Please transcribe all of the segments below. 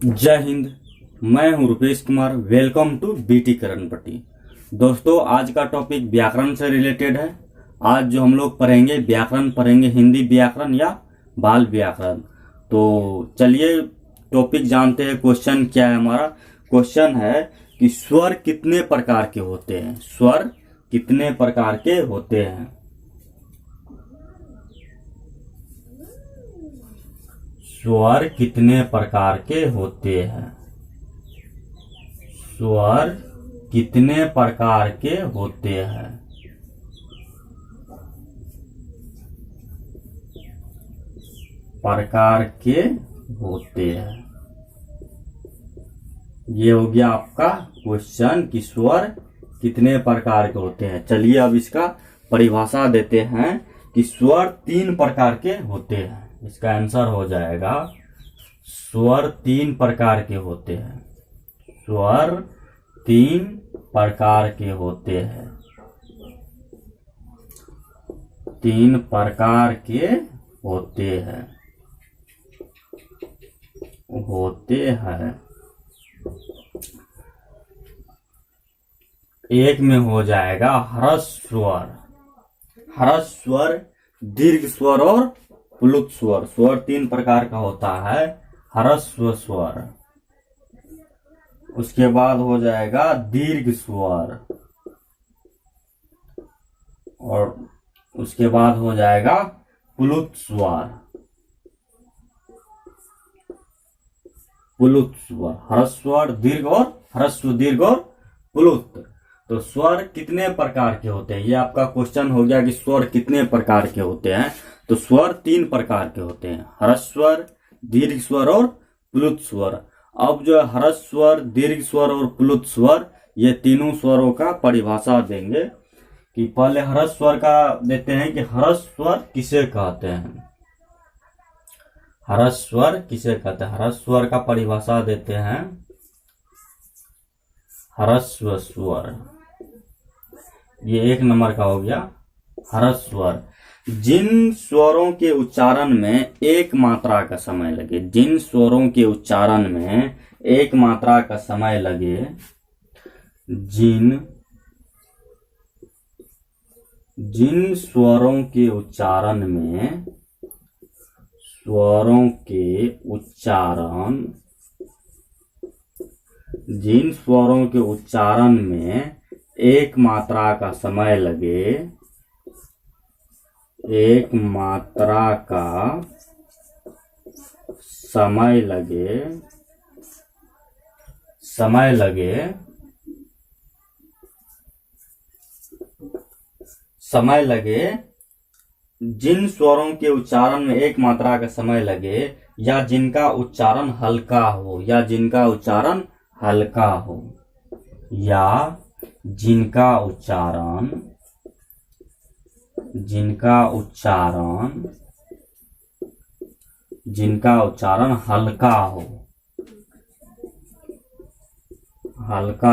जय हिंद। मैं हूं Rupesh Kumar. Welcome to BT Karanpatti. दोस्तों, आज का टॉपिक व्याकरण से रिलेटेड है। आज जो हम लोग पढ़ेंगे व्याकरण पढ़ेंगे, हिंदी व्याकरण या बाल व्याकरण। तो चलिए टॉपिक जानते हैं। क्वेश्चन क्या है हमारा? क्वेश्चन है कि स्वर कितने प्रकार के होते हैं। स्वर कितने प्रकार के होते हैं? स्वर कितने प्रकार के होते हैं? स्वर कितने प्रकार के होते हैं? प्रकार के होते हैं। ये हो गया आपका क्वेश्चन कि स्वर कितने प्रकार के होते हैं। चलिए अब इसका परिभाषा देते हैं कि स्वर 3 प्रकार के होते हैं। इसका आंसर हो जाएगा स्वर 3 प्रकार के होते हैं। स्वर 3 प्रकार के होते हैं। 3 प्रकार के होते हैं। एक में हो जाएगा ह्रस्व स्वर। ह्रस्व स्वर, दीर्घ स्वर और प्लुत स्वर। स्वर 3 प्रकार का होता है। ह्रस्व स्वर, उसके बाद हो जाएगा दीर्घ स्वर, और उसके बाद हो जाएगा प्लुत स्वर। प्लुत स्वर, ह्रस्व स्वर, दीर्घ और ह्रस्व, दीर्घ और प्लुत। तो स्वर कितने प्रकार के होते हैं? ये आपका क्वेश्चन हो गया कि स्वर कितने प्रकार के होते हैं। तो स्वर 3 प्रकार के होते हैं। ह्रस्व स्वर, दीर्घ स्वर और प्लुत स्वर। अब जो ह्रस्व स्वर, दीर्घ स्वर और प्लुत स्वर, ये तीनों स्वरों का परिभाषा देंगे। कि पहले ह्रस्व स्वर का देते हैं कि ह्रस्व स्वर किसे कहते हैं। ह्रस्व स्वर किसे कहते हैं? ह्रस्व स्वर का परिभाषा देते हैं। ह्रस्व स्वर, ये 1 नंबर का हो गया। ह्रस्व स्वर, जिन स्वरों के उच्चारण में एक मात्रा का समय लगे। जिन स्वरों के उच्चारण में एक मात्रा का समय लगे। जिन स्वरों के उच्चारण में जिन स्वरों के उच्चारण में एक मात्रा का समय लगे। एक मात्रा का समय लगे, जिन स्वरों के उच्चारण में एक मात्रा का समय लगे, या जिनका उच्चारण हल्का हो, या जिनका उच्चारण हल्का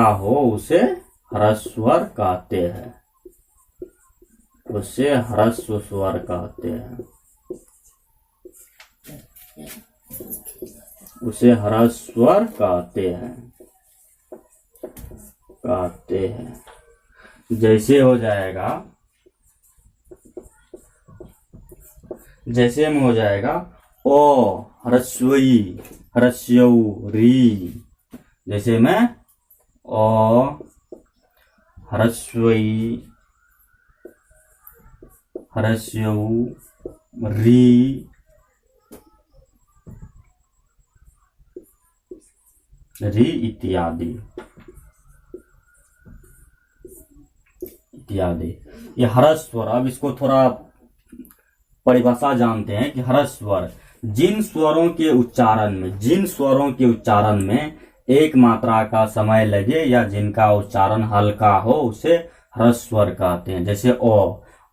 हो, उसे ह्रस्व स्वर कहते हैं। उसे ह्रस्व स्वर कहते हैं। उसे ह्रस्व स्वर कहते हैं। जैसे हो जाएगा, जैसे में हो जाएगा ओ ह्रस्वई, ह्रस्यऊ, री। जैसे में ओ ह्रस्वई, ह्रस्यऊ, री, इत्यादि। ये ह्रस्व स्वर। अब इसको थोड़ा परिभाषा जानते हैं कि ह्रस्व स्वर, जिन स्वरों के उच्चारण में एक मात्रा का समय लगे, या जिनका उच्चारण हल्का हो, उसे ह्रस्व स्वर कहते हैं। जैसे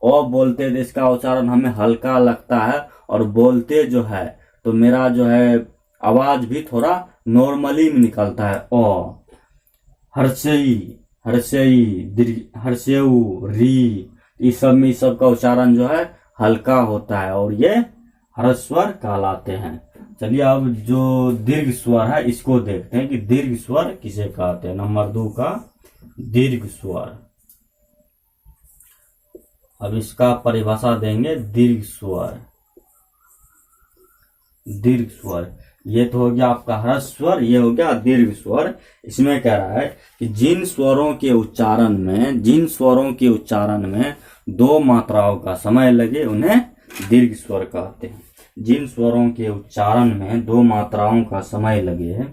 ओ बोलते तो इसका उच्चारण हमें हल्का लगता है, और बोलते जो है तो मेरा जो है आवाज भी थोड़ा नॉर्मली में निकलता है। ओ हर्षई, हर्षेऊ, री, इस सब में सबका उच्चारण जो है हल्का होता है, और ये ह्रस्व स्वर कहलाते हैं। चलिए अब जो दीर्घ स्वर है इसको देखते हैं कि दीर्घ स्वर किसे कहते हैं। नंबर 2 का दीर्घ स्वर। अब इसका परिभाषा देंगे दीर्घ स्वर। दीर्घ स्वर ये तो हो गया आपका ह्रस्व स्वर, ये हो गया दीर्घ स्वर। इसमें कह रहा है कि जिन स्वरों के उच्चारण में 2 मात्राओं का समय लगे उन्हें दीर्घ स्वर कहते हैं। जिन स्वरों के उच्चारण में 2 मात्राओं का समय लगे,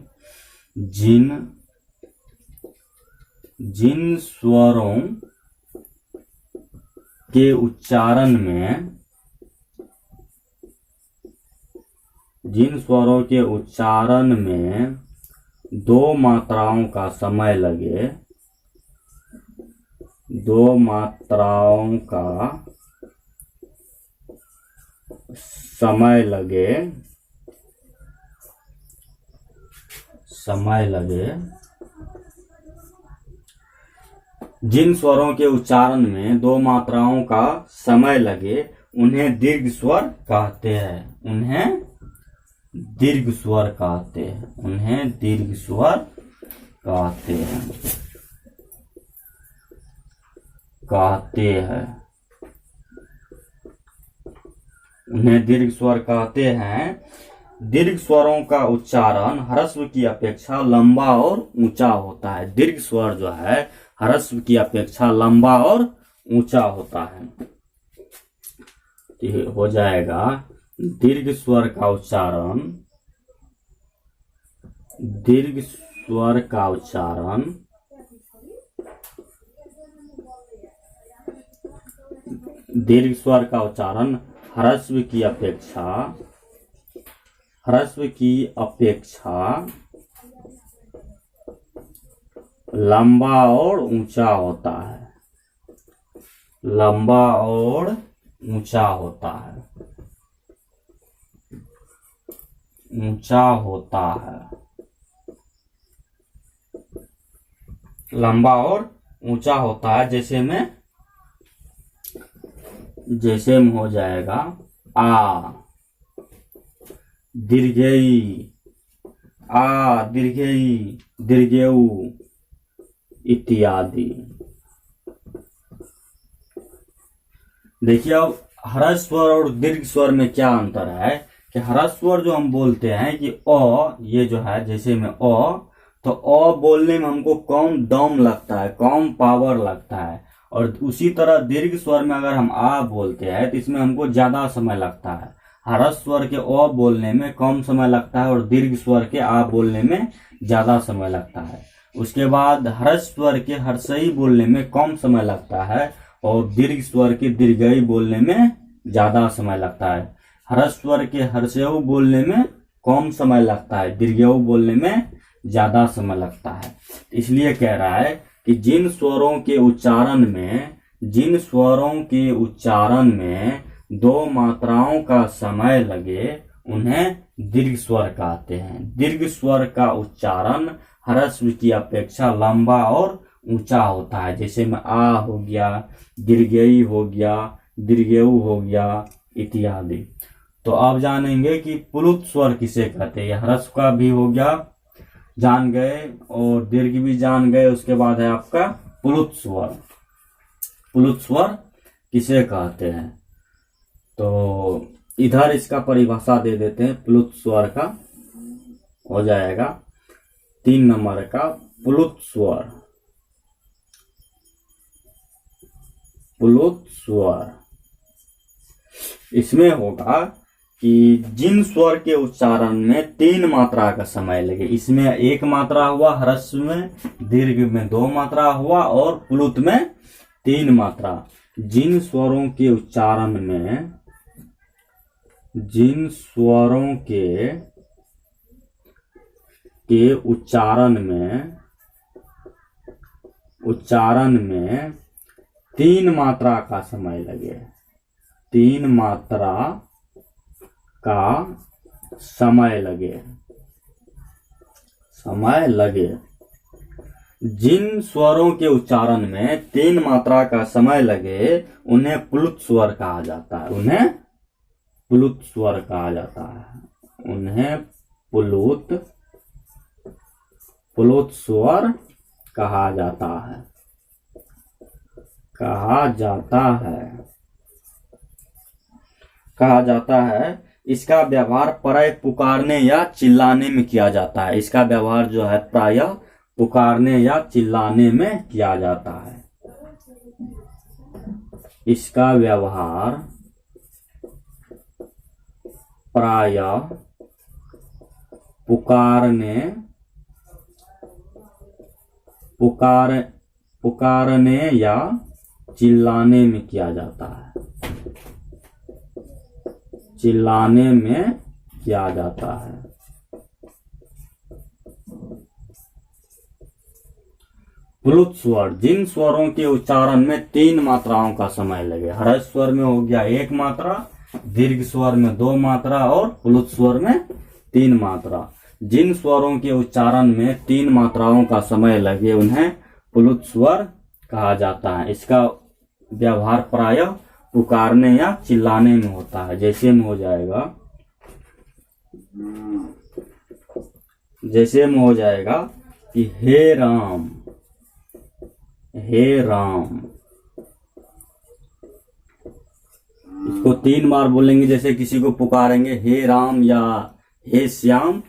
जिन स्वरों के उच्चारण में 2 मात्राओं का समय लगे, 2 मात्राओं का समय लगे, जिन स्वरों के उच्चारण में 2 मात्राओं का समय लगे उन्हें दीर्घ स्वर कहते हैं। उन्हें दीर्घ स्वर कहते हैं। उन्हें दीर्घ स्वर कहते हैं। उन्हें दीर्घ स्वर कहते हैं। दीर्घ स्वरों का उच्चारण ह्रस्व की अपेक्षा लंबा और ऊंचा होता है। दीर्घ स्वर जो है ह्रस्व की अपेक्षा लंबा और ऊंचा होता है। तो हो जाएगा दीर्घ स्वर का उच्चारण, दीर्घ स्वर का उच्चारण ह्रस्व की अपेक्षा लंबा और ऊंचा होता है। लंबा और ऊंचा होता है। ऊंचा होता है। लंबा और ऊंचा होता है। जैसे में हो जाएगा आ दीर्घई, आ दीर्घई, दीर्घेऊ इत्यादि। देखिए अब ह्रस्व स्वर और दीर्घ स्वर में क्या अंतर है कि ह्रस्व स्वर जो हम बोलते हैं कि अ, ये जो है जैसे में अ, तो अ बोलने में हमको कम दम लगता है, कम पावर लगता है। और उसी तरह दीर्घ स्वर में अगर हम आ बोलते हैं तो इसमें हमको ज्यादा समय लगता है। ह्रस्व स्वर के अ बोलने में कम समय लगता है और दीर्घ स्वर के आ बोलने में ज्यादा समय लगता है। उसके बाद ह्रस्व स्वर के हर्षई बोलने में कम समय लगता है और दीर्घ स्वर के दीर्घई बोलने में ज्यादा समय लगता है। ह्रस्व स्वर के हर्षेऊ बोलने में कम समय लगता है, दीर्घेऊ बोलने में ज्यादा समय लगता है। इसलिए कह रहा है कि जिन स्वरों के उच्चारण में 2 मात्राओं का समय लगे उन्हें दीर्घ स्वर कहते हैं। दीर्घ स्वर का उच्चारण ह्रस्व की अपेक्षा लंबा और ऊंचा होता है। जैसे में आ हो गया, दीर्घई हो गया, दीर्घेऊ हो गया इत्यादि। तो अब जानेंगे कि प्लुत स्वर किसे कहते हैं। ह्रस्व का भी हो गया, जान गए, और दीर्घ भी जान गए। उसके बाद है आपका प्लुत स्वर। प्लुत स्वर किसे कहते हैं तो इधर इसका परिभाषा दे देते हैं। प्लुत स्वर का हो जाएगा 3 नंबर का प्लुत स्वर। प्लुत स्वर इसमें होगा कि जिन स्वर के उच्चारण में 3 मात्रा का समय लगे। इसमें 1 मात्रा हुआ ह्रस्व में, दीर्घ में 2 मात्रा हुआ और प्लुत में 3 मात्रा। जिन स्वरों के उच्चारण में 3 मात्रा का समय लगे, 3 मात्रा का समय लगे। जिन स्वरों के उच्चारण में 3 मात्रा का समय लगे उन्हें प्लुत स्वर कहा जाता है। उन्हें प्लुत स्वर कहा जाता है। उन्हें प्लुत स्वर कहा जाता है। कहा जाता है। इसका व्यवहार प्राय पुकारने या चिल्लाने में किया जाता है। इसका व्यवहार जो है प्रायः पुकारने या चिल्लाने में किया जाता है। इसका व्यवहार प्रायः पुकारने या चिल्लाने में किया जाता है। प्लुत स्वर, जिन स्वरों के उच्चारण में 3 मात्राओं का समय लगे। ह्रस्व स्वर में हो गया 1 मात्रा, दीर्घ स्वर में 2 मात्रा और प्लुत स्वर में 3 मात्रा। जिन स्वरों के उच्चारण में 3 मात्राओं का समय लगे उन्हें प्लुत स्वर कहा जाता है। इसका व्यवहार प्रायः पुकारने या चिल्लाने में होता है। जैसे में हो जाएगा कि हे राम, इसको 3 बार बोलेंगे। जैसे किसी को पुकारेंगे हे राम या हे श्याम,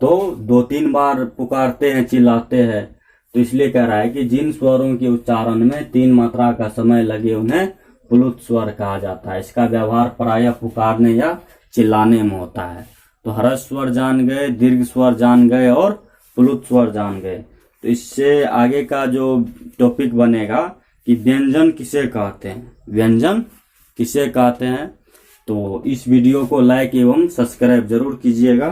तो 2-3 बार पुकारते हैं, चिल्लाते हैं। तो इसलिए कह रहा है कि जिन स्वरों के उच्चारण में 3 मात्रा का समय लगे उन्हें प्लुत स्वर कहा जाता है। इसका व्यवहार प्रायः पुकारने या चिल्लाने में होता है। तो ह्रस्व स्वर जान गए, दीर्घ स्वर जान गए और प्लुत स्वर जान गए। तो इससे आगे का जो टॉपिक बनेगा कि व्यंजन किसे कहते हैं। तो इस वीडियो को लाइक एवं सब्सक्राइब जरूर कीजिएगा।